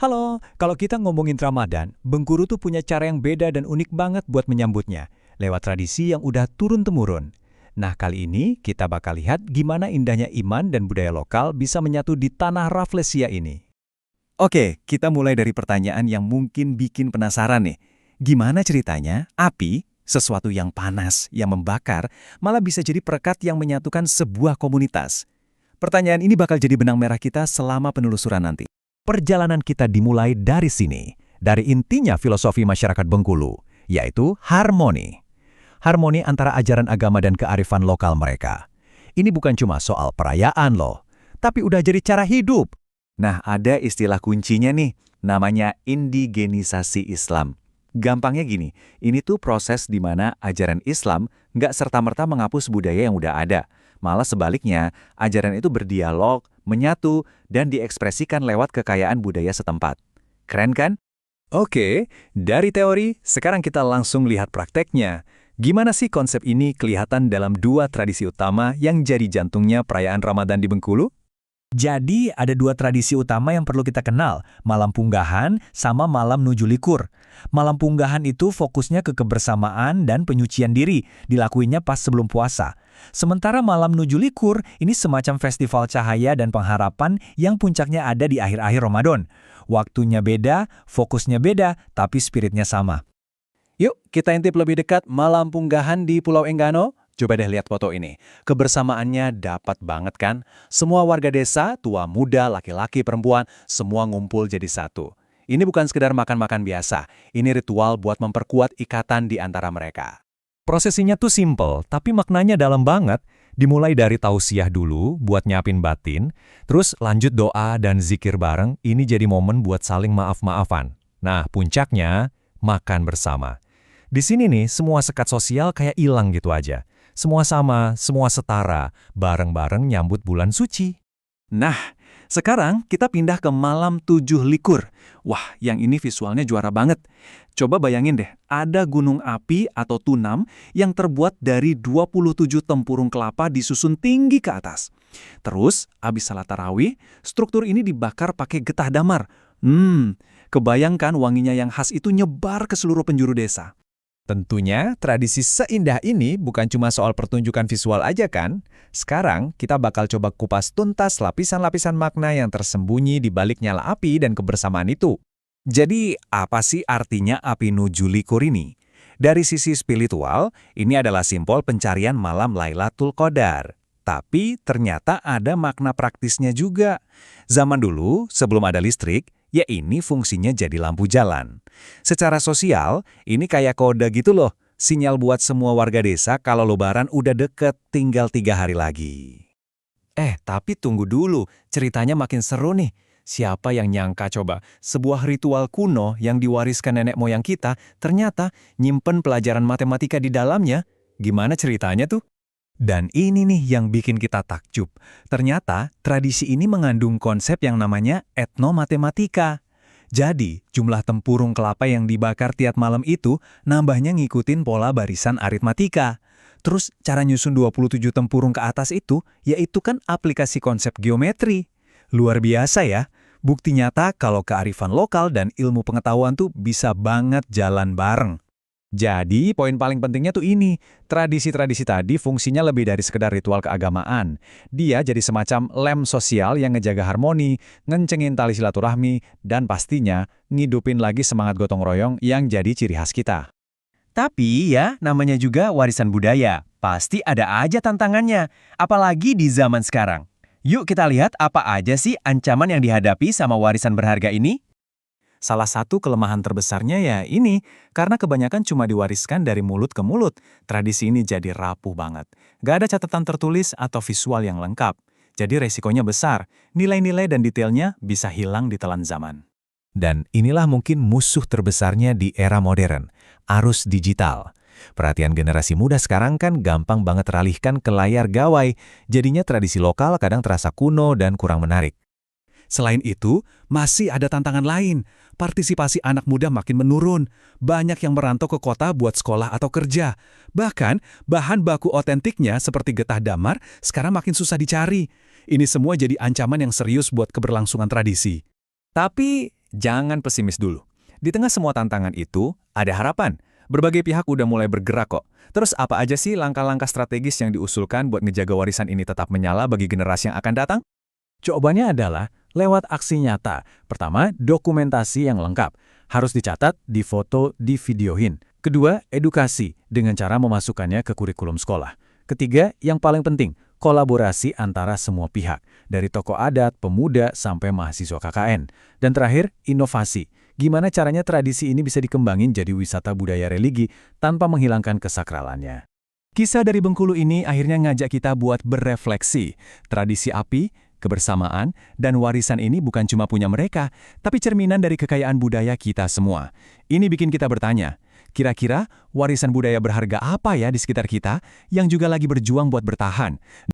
Halo, kalau kita ngomongin Ramadan, Bengkulu tuh punya cara yang beda dan unik banget buat menyambutnya, lewat tradisi yang udah turun-temurun. Nah, kali ini kita bakal lihat gimana indahnya iman dan budaya lokal bisa menyatu di tanah Rafflesia ini. Oke, kita mulai dari pertanyaan yang mungkin bikin penasaran nih. Gimana ceritanya api, sesuatu yang panas, yang membakar, malah bisa jadi perekat yang menyatukan sebuah komunitas? Pertanyaan ini bakal jadi benang merah kita selama penelusuran nanti. Perjalanan kita dimulai dari sini, dari intinya filosofi masyarakat Bengkulu, yaitu harmoni. Harmoni antara ajaran agama dan kearifan lokal mereka. Ini bukan cuma soal perayaan loh, tapi udah jadi cara hidup. Nah, ada istilah kuncinya nih, namanya indigenisasi Islam. Gampangnya gini, ini tuh proses di mana ajaran Islam nggak serta-merta menghapus budaya yang udah ada. Malah sebaliknya, ajaran itu berdialog, menyatu, dan diekspresikan lewat kekayaan budaya setempat. Keren kan? Oke, dari teori, sekarang kita langsung lihat prakteknya. Gimana sih konsep ini kelihatan dalam dua tradisi utama yang jadi jantungnya perayaan Ramadan di Bengkulu? Jadi ada dua tradisi utama yang perlu kita kenal, malam punggahan sama malam nuju likur. Malam punggahan itu fokusnya ke kebersamaan dan penyucian diri, dilakuinnya pas sebelum puasa. Sementara malam nuju likur ini semacam festival cahaya dan pengharapan yang puncaknya ada di akhir-akhir Ramadan. Waktunya beda, fokusnya beda, tapi spiritnya sama. Yuk, kita intip lebih dekat malam punggahan di Pulau Enggano. Coba deh lihat foto ini. Kebersamaannya dapat banget kan? Semua warga desa, tua muda, laki-laki, perempuan, semua ngumpul jadi satu. Ini bukan sekedar makan-makan biasa. Ini ritual buat memperkuat ikatan di antara mereka. Prosesinya tuh simple, tapi maknanya dalam banget. Dimulai dari tausiah dulu buat nyiapin batin, terus lanjut doa dan zikir bareng, ini jadi momen buat saling maaf-maafan. Nah, puncaknya, makan bersama. Di sini nih, semua sekat sosial kayak hilang gitu aja. Semua sama, semua setara, bareng-bareng nyambut bulan suci. Nah, sekarang kita pindah ke malam 7 likur. Wah, yang ini visualnya juara banget. Coba bayangin deh, ada gunung api atau tunam yang terbuat dari 27 tempurung kelapa disusun tinggi ke atas. Terus, abis salat tarawih, struktur ini dibakar pakai getah damar. Kebayangkan wanginya yang khas itu nyebar ke seluruh penjuru desa. Tentunya, tradisi seindah ini bukan cuma soal pertunjukan visual aja kan? Sekarang, kita bakal coba kupas tuntas lapisan-lapisan makna yang tersembunyi di balik nyala api dan kebersamaan itu. Jadi, apa sih artinya api nuju likur ini? Dari sisi spiritual, ini adalah simbol pencarian malam Lailatul Qadar. Tapi ternyata ada makna praktisnya juga. Zaman dulu, sebelum ada listrik, ya ini fungsinya jadi lampu jalan. Secara sosial, ini kayak kode gitu loh, sinyal buat semua warga desa kalau lebaran udah deket, tinggal 3 hari lagi. Tapi tunggu dulu, ceritanya makin seru nih. Siapa yang nyangka coba, sebuah ritual kuno yang diwariskan nenek moyang kita, ternyata nyimpen pelajaran matematika di dalamnya. Gimana ceritanya tuh? Dan ini nih yang bikin kita takjub. Ternyata tradisi ini mengandung konsep yang namanya etnomatematika. Jadi, jumlah tempurung kelapa yang dibakar tiap malam itu nambahnya ngikutin pola barisan aritmatika. Terus cara nyusun 27 tempurung ke atas itu, yaitu kan aplikasi konsep geometri. Luar biasa ya, bukti nyata kalau kearifan lokal dan ilmu pengetahuan tuh bisa banget jalan bareng. Jadi, poin paling pentingnya tuh ini, tradisi-tradisi tadi fungsinya lebih dari sekedar ritual keagamaan. Dia jadi semacam lem sosial yang ngejaga harmoni, ngencengin tali silaturahmi, dan pastinya ngidupin lagi semangat gotong royong yang jadi ciri khas kita. Tapi ya, namanya juga warisan budaya. Pasti ada aja tantangannya, apalagi di zaman sekarang. Yuk kita lihat apa aja sih ancaman yang dihadapi sama warisan berharga ini? Salah satu kelemahan terbesarnya ya ini, karena kebanyakan cuma diwariskan dari mulut ke mulut, tradisi ini jadi rapuh banget. Gak ada catatan tertulis atau visual yang lengkap. Jadi resikonya besar, nilai-nilai dan detailnya bisa hilang di telan zaman. Dan inilah mungkin musuh terbesarnya di era modern, arus digital. Perhatian generasi muda sekarang kan gampang banget teralihkan ke layar gawai, jadinya tradisi lokal kadang terasa kuno dan kurang menarik. Selain itu, masih ada tantangan lain. Partisipasi anak muda makin menurun. Banyak yang merantau ke kota buat sekolah atau kerja. Bahkan, bahan baku otentiknya seperti getah damar sekarang makin susah dicari. Ini semua jadi ancaman yang serius buat keberlangsungan tradisi. Tapi jangan pesimis dulu. Di tengah semua tantangan itu, ada harapan. Berbagai pihak udah mulai bergerak kok. Terus apa aja sih langkah-langkah strategis yang diusulkan buat ngejaga warisan ini tetap menyala bagi generasi yang akan datang? Jawabannya adalah lewat aksi nyata. Pertama, dokumentasi yang lengkap. Harus dicatat, difoto, divideoin. Kedua, edukasi dengan cara memasukkannya ke kurikulum sekolah. Ketiga, yang paling penting, kolaborasi antara semua pihak, dari tokoh adat, pemuda, sampai mahasiswa KKN. Dan terakhir, inovasi. Gimana caranya tradisi ini bisa dikembangin jadi wisata budaya religi tanpa menghilangkan kesakralannya. Kisah dari Bengkulu ini akhirnya ngajak kita buat berefleksi. Tradisi api, kebersamaan, dan warisan ini bukan cuma punya mereka, tapi cerminan dari kekayaan budaya kita semua. Ini bikin kita bertanya, kira-kira warisan budaya berharga apa ya di sekitar kita yang juga lagi berjuang buat bertahan?